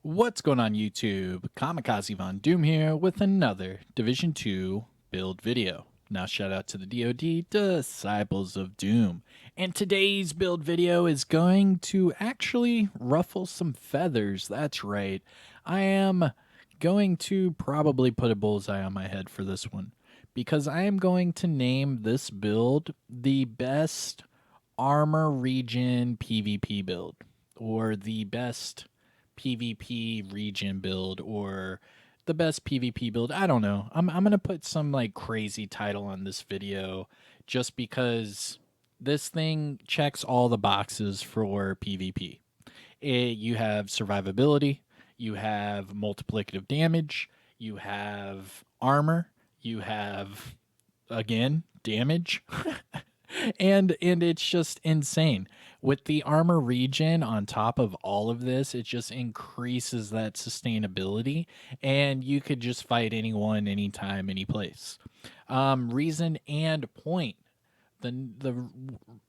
What's going on YouTube? Kamikazevondoom here with another Division 2 build video. Now shout out to the DoD Disciples of Doom. And today's build video is going to actually ruffle some feathers. That's right. I am going to probably put a bullseye on my head for this one, because I am going to name this build the best armor regen PvP build, or the best PvP regen build, or the best PvP build. I don't know. I'm going to put some like crazy title on this video just because this thing checks all the boxes for PvP. You have survivability, you have multiplicative damage, you have armor, you have, again, damage. and it's just insane. With the armor regen on top of all of this, it just increases that sustainability, and you could just fight anyone, anytime, any place. Reason and point. The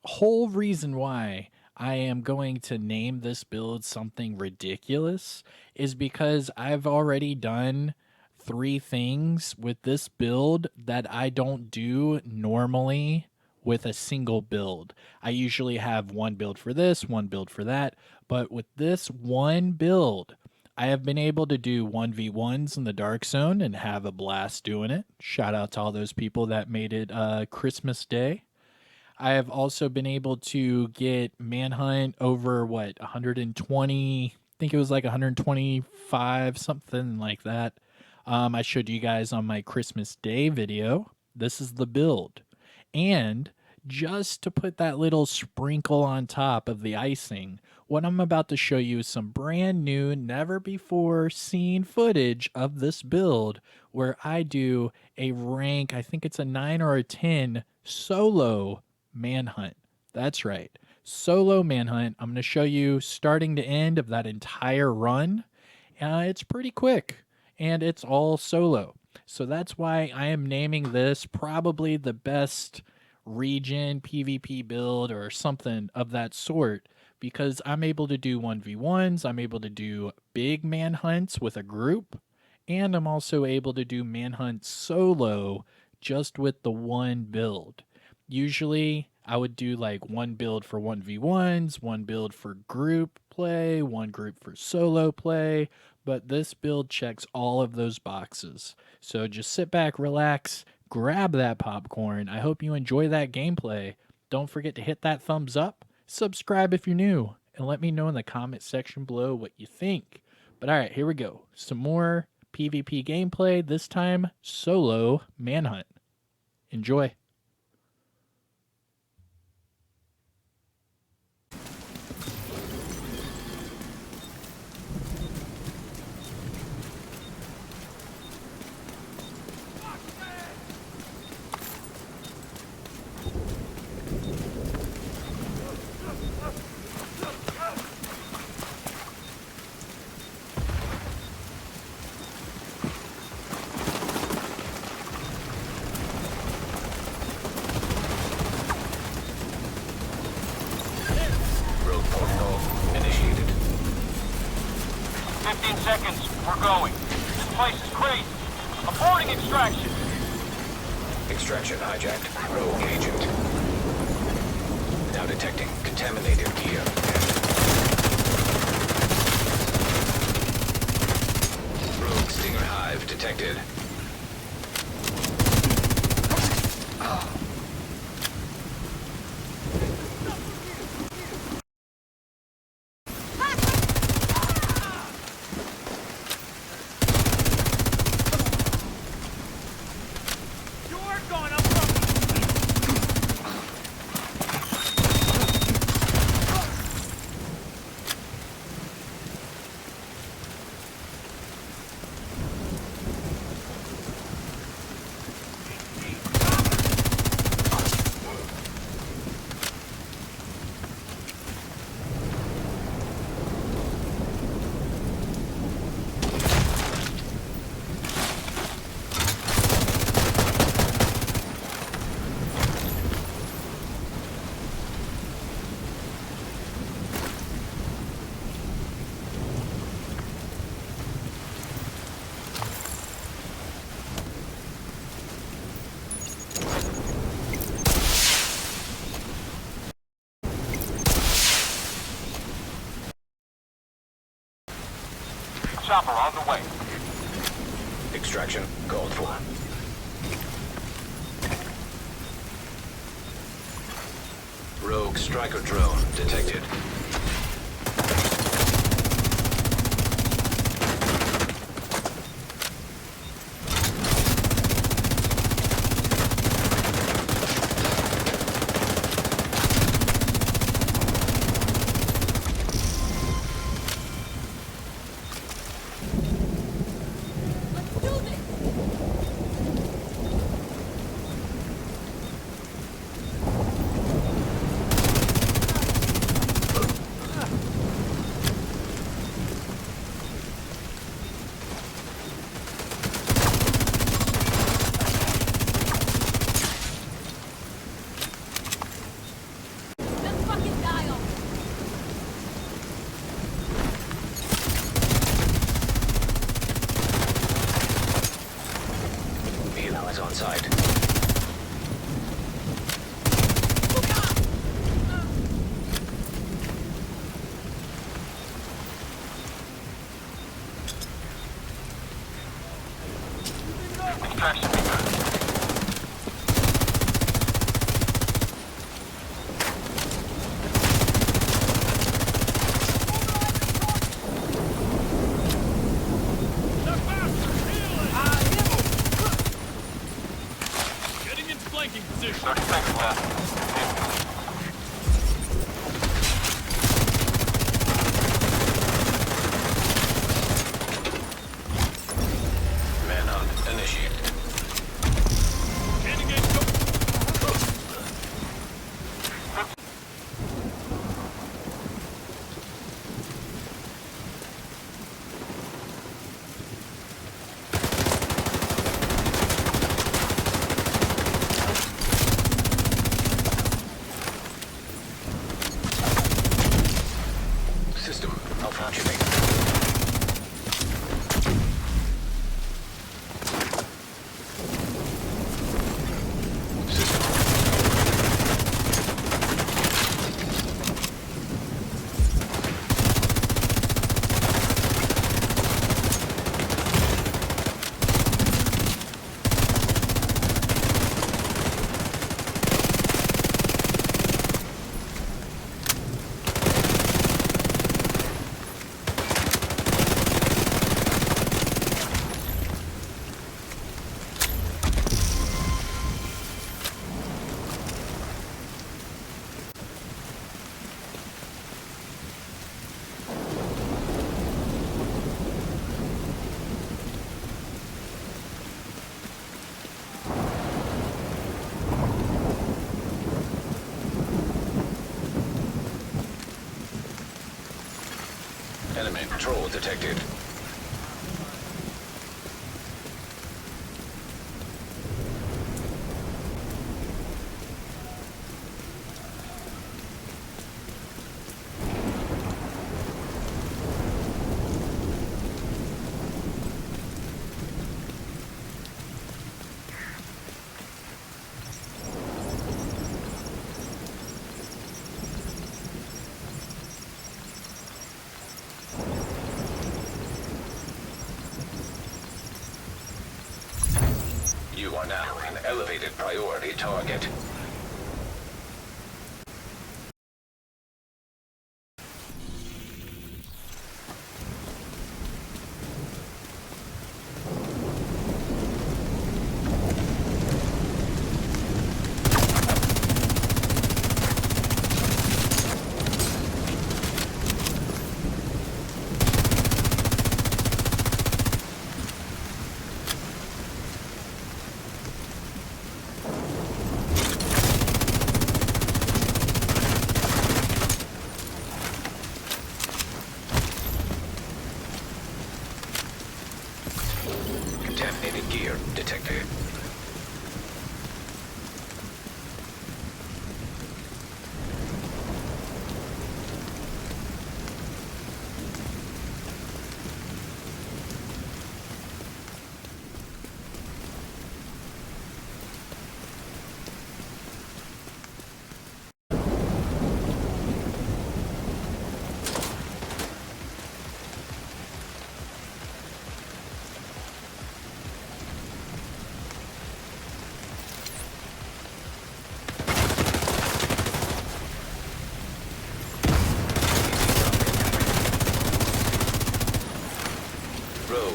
whole reason why I am going to name this build something ridiculous is because I've already done 3 things with this build that I don't do normally with a single build. I usually have one build for this, one build for that, but with this one build, I have been able to do 1v1s in the Dark Zone and have a blast doing it. Shout out to all those people that made it Christmas Day. I have also been able to get Manhunt over, 120, I think it was like 125, something like that. I showed you guys on my Christmas Day video. This is the build. And just to put that little sprinkle on top of the icing, what I'm about to show you is some brand new, never before seen footage of this build where I do a rank, I think it's a 9 or a 10 solo manhunt. That's right, solo manhunt. I'm going to show you starting to end of that entire run. It's pretty quick and it's all solo. So that's why I am naming this probably the best regen PvP build or something of that sort, because I'm able to do 1v1s, I'm able to do big manhunts with a group, and I'm also able to do manhunts solo just with the one build. Usually I would do like one build for 1v1s, one build for group play, one group for solo play, but this build checks all of those boxes. So just sit back, relax, grab that popcorn. I hope you enjoy that gameplay. Don't forget to hit that thumbs up, subscribe if you're new, and let me know in the comment section below what you think. But all right, here we go. Some more PvP gameplay, this time solo manhunt. Enjoy. Road protocol initiated. 15 seconds. We're going. This place is crazy. Aborting extraction. Extraction hijacked. Rogue agent. Now detecting contaminated gear. Rogue Stinger Hive detected. Chopper on the way. Extraction called for. Rogue striker drone detected. Is on site. Extraction begun. Flanking position. 30 seconds left. Manhunt initiated. System malfunctioning. System. Enemy patrol detected. You are now an elevated priority target. Contaminated gear detected.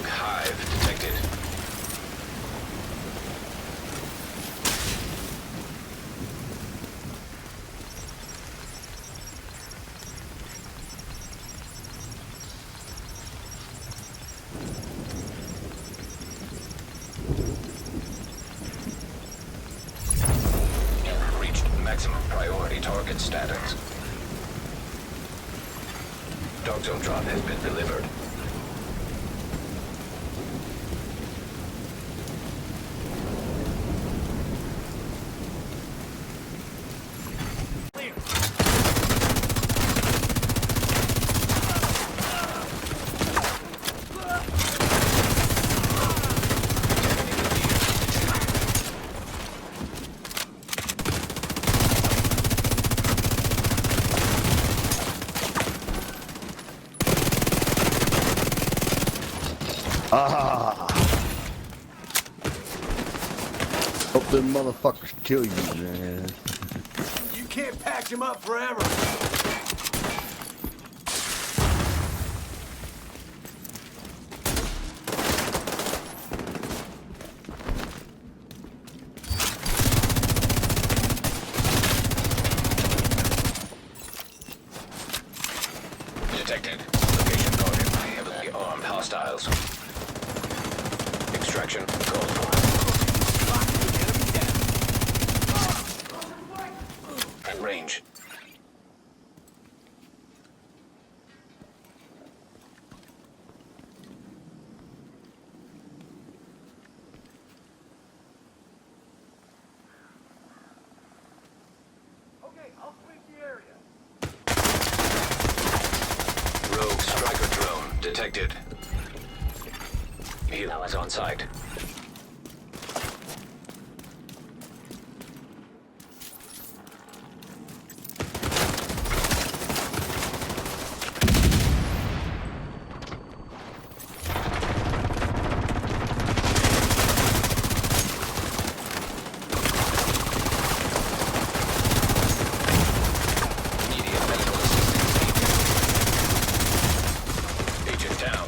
hive detected. You've reached maximum priority target status. Dog zone drop has been delivered. Ah! Hope them motherfuckers kill you, man. You can't patch him up forever. Detected. Location guarded by heavily armed hostiles. Extraction called for. At range. Okay, I'll sweep the area. Rogue striker drone detected. Helo is on site. Immediate medical assistance needed. Agent down.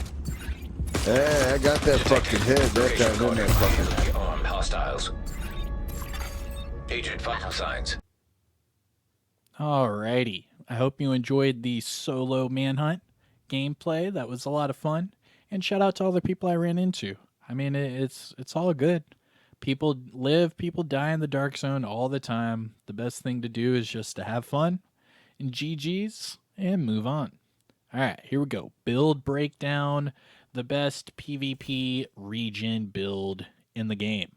Hey, I got that fucking head. That Location guy's in guarded there by fucking. heavily armed hostiles. Agent vital signs. Alrighty. I hope you enjoyed the solo manhunt gameplay. That was a lot of fun. And shout out to all the people I ran into. I mean, it's all good. People live, people die in the dark zone all the time. The best thing to do is just to have fun and GG's and move on. All right, here we go. Build breakdown, the best PvP regen build in the game.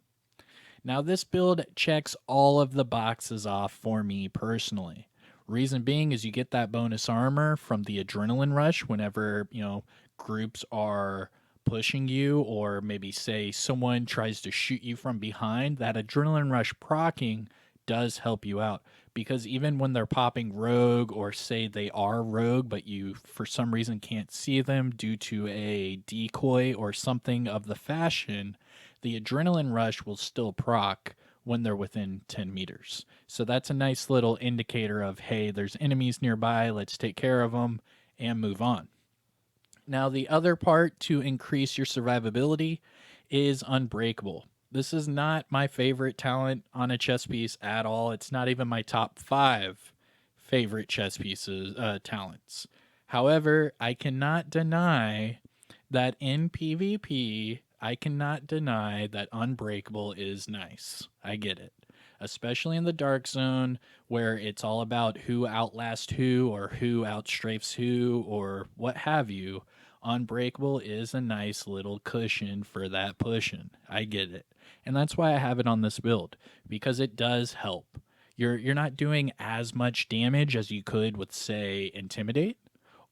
Now, this build checks all of the boxes off for me personally. Reason being is you get that bonus armor from the adrenaline rush whenever, groups are pushing you, or maybe say someone tries to shoot you from behind. That adrenaline rush proccing does help you out, because even when they're popping rogue, or say they are rogue but you for some reason can't see them due to a decoy or something of the fashion, the adrenaline rush will still proc when they're within 10 meters. So that's a nice little indicator of, hey, there's enemies nearby, let's take care of them and move on. Now, the other part to increase your survivability is Unbreakable. This is not my favorite talent on a chess piece at all. It's not even my top 5 favorite chess pieces talents. However, I cannot deny that in PvP, I cannot deny that Unbreakable is nice. I get it. Especially in the Dark Zone, where it's all about who outlasts who, or who outstrafes who, or what have you. Unbreakable is a nice little cushion for that pushing. I get it. And that's why I have it on this build, because it does help. You're not doing as much damage as you could with, say, Intimidate,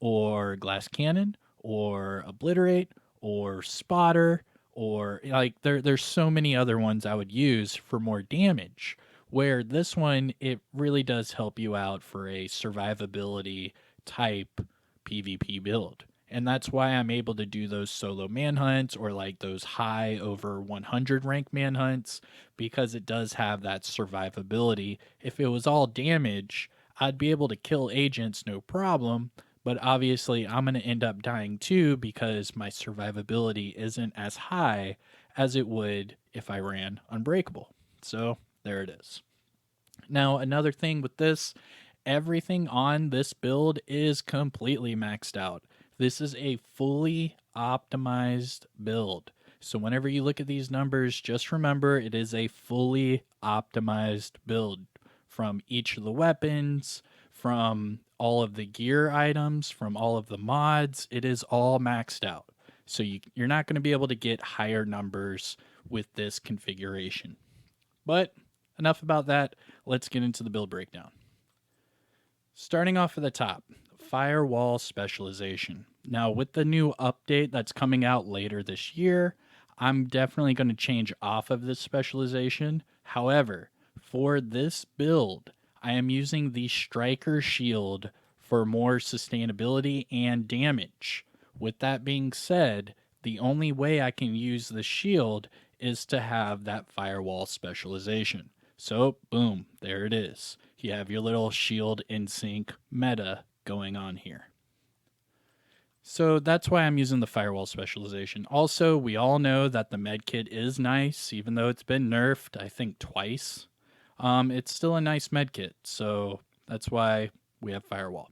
or Glass Cannon, or Obliterate, or Spotter, or like there's so many other ones I would use for more damage, where this one, it really does help you out for a survivability type PvP build. And that's why I'm able to do those solo manhunts, or like those high over 100 rank manhunts, because it does have that survivability. If it was all damage, I'd be able to kill agents no problem, But obviously, I'm going to end up dying too because my survivability isn't as high as it would if I ran Unbreakable. So there it is. Now, another thing with this, everything on this build is completely maxed out. This is a fully optimized build. So whenever you look at these numbers, just remember it is a fully optimized build from each of the weapons, from all of the gear items, from all of the mods. It is all maxed out. So you're not going to be able to get higher numbers with this configuration. But enough about that. Let's get into the build breakdown. Starting off at the top, firewall specialization. Now, with the new update that's coming out later this year, I'm definitely going to change off of this specialization. However, for this build, I am using the Striker Shield for more sustainability and damage. With that being said, the only way I can use the shield is to have that firewall specialization. So, boom, there it is. You have your little shield in sync meta going on here. So that's why I'm using the firewall specialization. Also, we all know that the medkit is nice, even though it's been nerfed, I think, twice. It's still a nice medkit, so that's why we have firewall.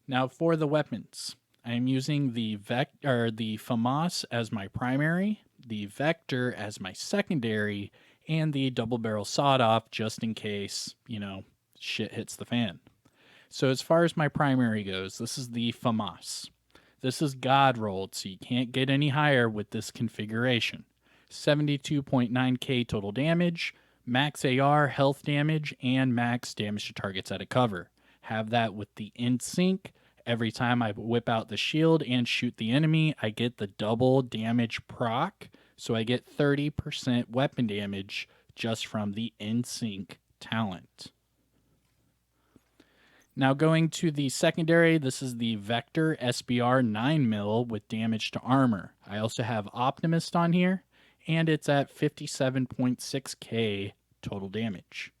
Now for the weapons, I am using the FAMAS as my primary, the Vector as my secondary, and the double barrel sawed-off just in case, shit hits the fan. So as far as my primary goes, this is the FAMAS. This is God rolled, so you can't get any higher with this configuration. 72.9k total damage, max AR health damage, and max damage to targets out of cover. Have that with the in sync. Every time I whip out the shield and shoot the enemy, I get the double damage proc, so I get 30% weapon damage just from the in sync talent. Now going to the secondary, this is the Vector SBR 9mm with damage to armor. I also have Optimist on here, and it's at 57.6k total damage.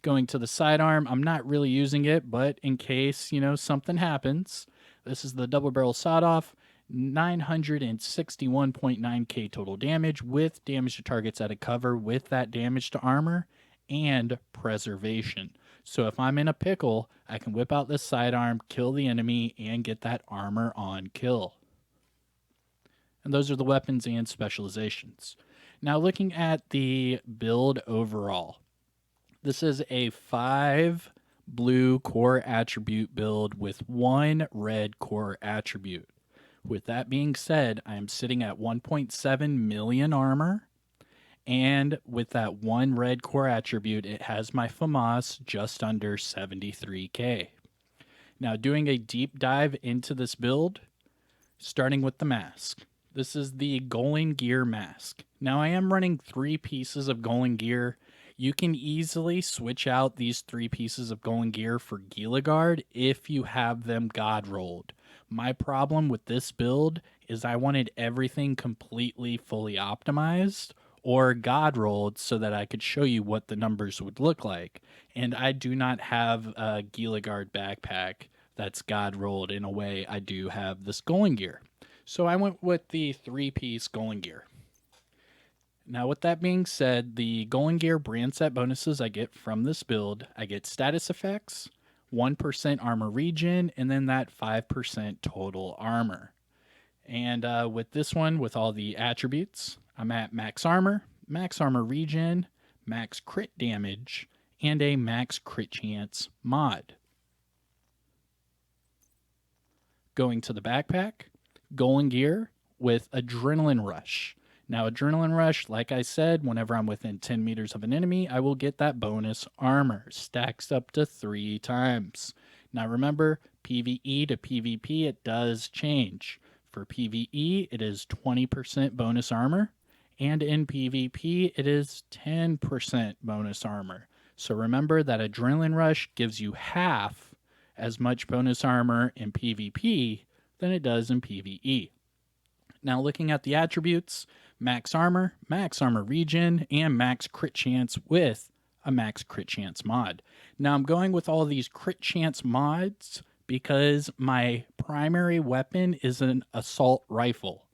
Going to the sidearm, I'm not really using it, but in case, something happens, this is the double barrel sawed-off, 961.9k total damage with damage to targets out of cover with that damage to armor and preservation. So if I'm in a pickle, I can whip out this sidearm, kill the enemy, and get that armor on kill. And those are the weapons and specializations. Now looking at the build overall. This is a 5 blue core attribute build with 1 red core attribute. With that being said, I am sitting at 1.7 million armor. And with that 1 red core attribute, it has my FAMAS just under 73k. Now doing a deep dive into this build, starting with the mask. This is the Golem Gear mask. Now I am running 3 pieces of Golem Gear. You can easily switch out these 3 pieces of Golem Gear for Gila Guard if you have them God rolled. My problem with this build is I wanted everything completely fully optimized or God rolled so that I could show you what the numbers would look like. And I do not have a Gila Guard backpack that's God rolled in a way I do have this Golem Gear. So I went with the 3-piece Golem Gear. Now with that being said, the Golem Gear brand set bonuses I get from this build, I get status effects, 1% armor regen, and then that 5% total armor. And with this one, with all the attributes, I'm at max armor regen, max crit damage, and a max crit chance mod. Going to the backpack, Golem Gear with Adrenaline Rush. Now, Adrenaline Rush, like I said, whenever I'm within 10 meters of an enemy, I will get that bonus armor. Stacks up to 3 times. Now, remember, PvE to PvP, it does change. For PvE, it is 20% bonus armor. And in PvP, it is 10% bonus armor. So remember that Adrenaline Rush gives you half as much bonus armor in PvP than it does in PvE. Now looking at the attributes, max armor regen, and max crit chance with a max crit chance mod. Now I'm going with all these crit chance mods because my primary weapon is an assault rifle.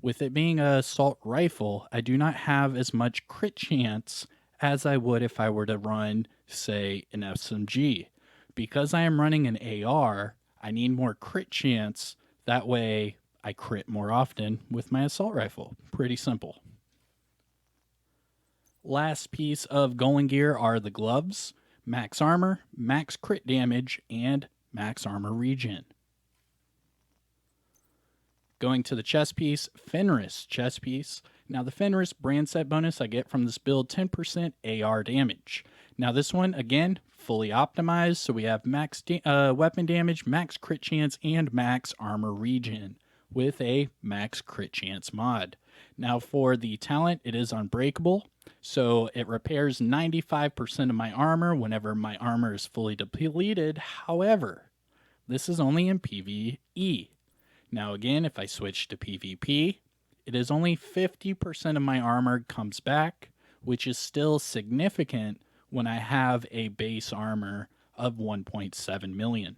With it being an assault rifle, I do not have as much crit chance as I would if I were to run, say, an SMG. Because I am running an AR, I need more crit chance. That way, I crit more often with my assault rifle. Pretty simple. Last piece of going gear are the gloves, max armor, max crit damage, and max armor regen. Going to the chest piece, Fenris chest piece. Now the Fenris brand set bonus I get from this build 10% AR damage. Now this one, again, fully optimized, so we have max weapon damage, max crit chance, and max armor regen with a max crit chance mod. Now for the talent, it is unbreakable, so it repairs 95% of my armor whenever my armor is fully depleted. However, this is only in PvE. Now again, if I switch to PvP, it is only 50% of my armor comes back, which is still significant when I have a base armor of 1.7 million.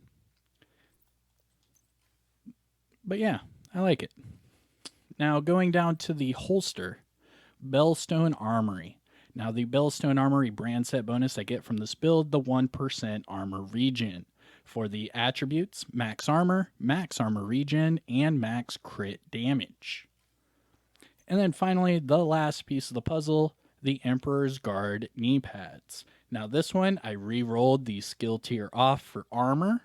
But yeah, I like it. Now going down to the holster, Bellstone Armory. Now the Bellstone Armory brand set bonus I get from this build, the 1% armor regen. For the attributes, max armor regen, and max crit damage. And then finally, the last piece of the puzzle, the Emperor's Guard knee pads. Now this one, I re-rolled the skill tier off for armor.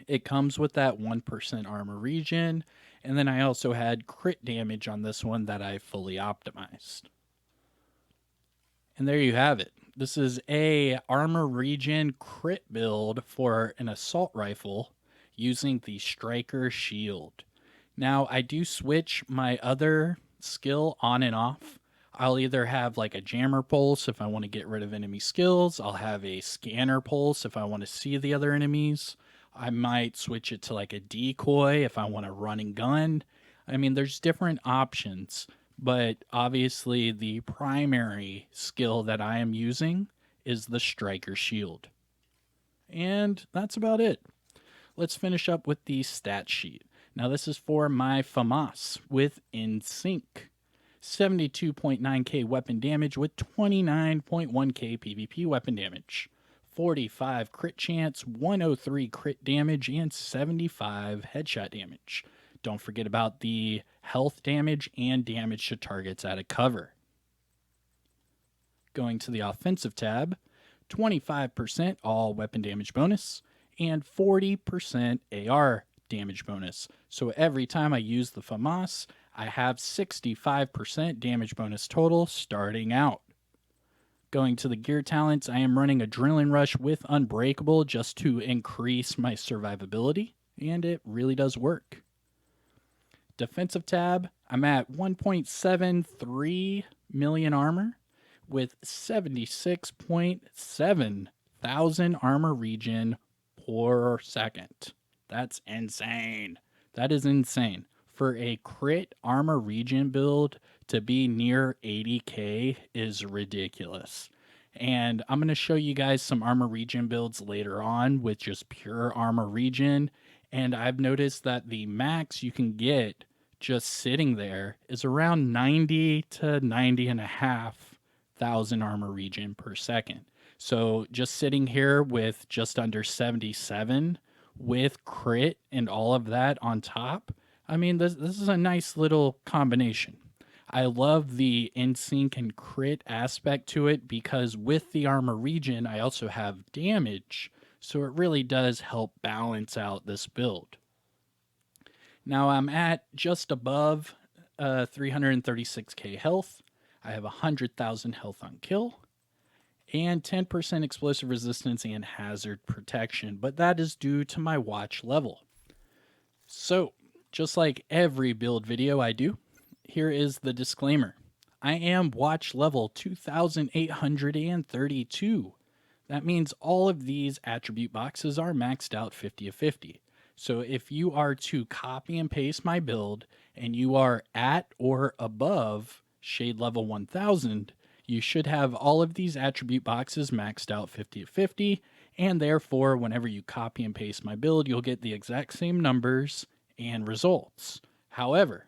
It comes with that 1% armor regen, and then I also had crit damage on this one that I fully optimized. And there you have it. This is a armor regen crit build for an assault rifle using the Striker Shield. Now, I do switch my other skill on and off. I'll either have like a jammer pulse if I want to get rid of enemy skills. I'll have a scanner pulse if I want to see the other enemies. I might switch it to like a decoy if I want to run and gun. I mean, there's different options. But obviously the primary skill that I am using is the Striker Shield. And that's about it. Let's finish up with the stat sheet. Now this is for my FAMAS with InSync. 72.9k weapon damage with 29.1k PvP weapon damage. 45 crit chance, 103 crit damage, and 75 headshot damage. Don't forget about the health damage and damage to targets out of cover. Going to the offensive tab, 25% all weapon damage bonus and 40% AR damage bonus. So every time I use the FAMAS, I have 65% damage bonus total starting out. Going to the gear talents, I am running Adrenaline Rush with Unbreakable just to increase my survivability, and it really does work. Defensive tab, I'm at 1.73 million armor with 76.7 thousand armor regen per second. That's insane. That is insane. For a crit armor regen build to be near 80k is ridiculous. And I'm going to show you guys some armor regen builds later on with just pure armor regen. And I've noticed that the max you can get just sitting there is around 90 to 90 and a half thousand armor regen per second. So just sitting here with just under 77 with crit and all of that on top, I mean, this is a nice little combination. I love the InSync and crit aspect to it because with the armor regen, I also have damage. So it really does help balance out this build. Now I'm at just above 336k health. I have 100,000 health on kill and 10% explosive resistance and hazard protection, but that is due to my watch level. So just like every build video I do, here is the disclaimer. I am watch level 2832. That means all of these attribute boxes are maxed out 50 of 50. So if you are to copy and paste my build and you are at or above shade level 1000, You should have all of these attribute boxes maxed out 50 of 50, and therefore, whenever you copy and paste my build, you'll get the exact same numbers and results. However,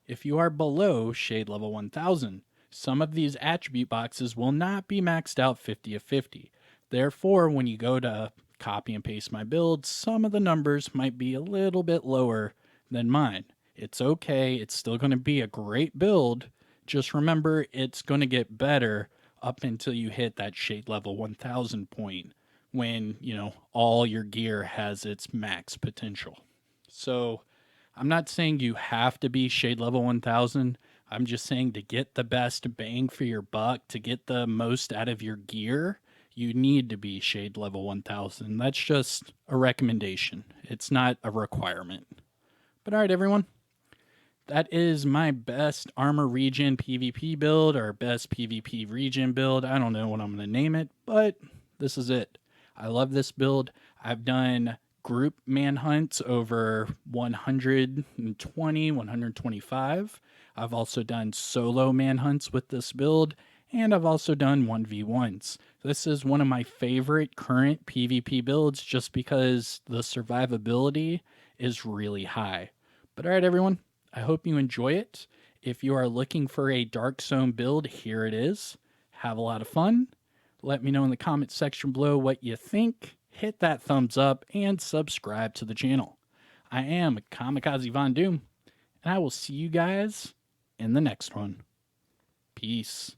if you are below shade level 1000, some of these attribute boxes will not be maxed out 50 of 50. Therefore, when you go to copy and paste my build, some of the numbers might be a little bit lower than mine. It's okay, it's still going to be a great build. Just remember, it's going to get better up until you hit that shade level 1000 point when, all your gear has its max potential. So, I'm not saying you have to be shade level 1000. I'm just saying to get the best bang for your buck, to get the most out of your gear, you need to be shade level 1000. That's just a recommendation. It's not a requirement. But all right, everyone. That is my best armor regen PvP build, or best PvP regen build. I don't know what I'm going to name it, but this is it. I love this build. I've done group manhunts over 120, 125. I've also done solo manhunts with this build, and I've also done 1v1s. This is one of my favorite current PvP builds just because the survivability is really high. But all right, everyone, I hope you enjoy it. If you are looking for a Dark Zone build, here it is. Have a lot of fun. Let me know in the comment section below what you think. Hit that thumbs up and subscribe to the channel. I am Kamikazevondoom, and I will see you guys in the next one. Peace.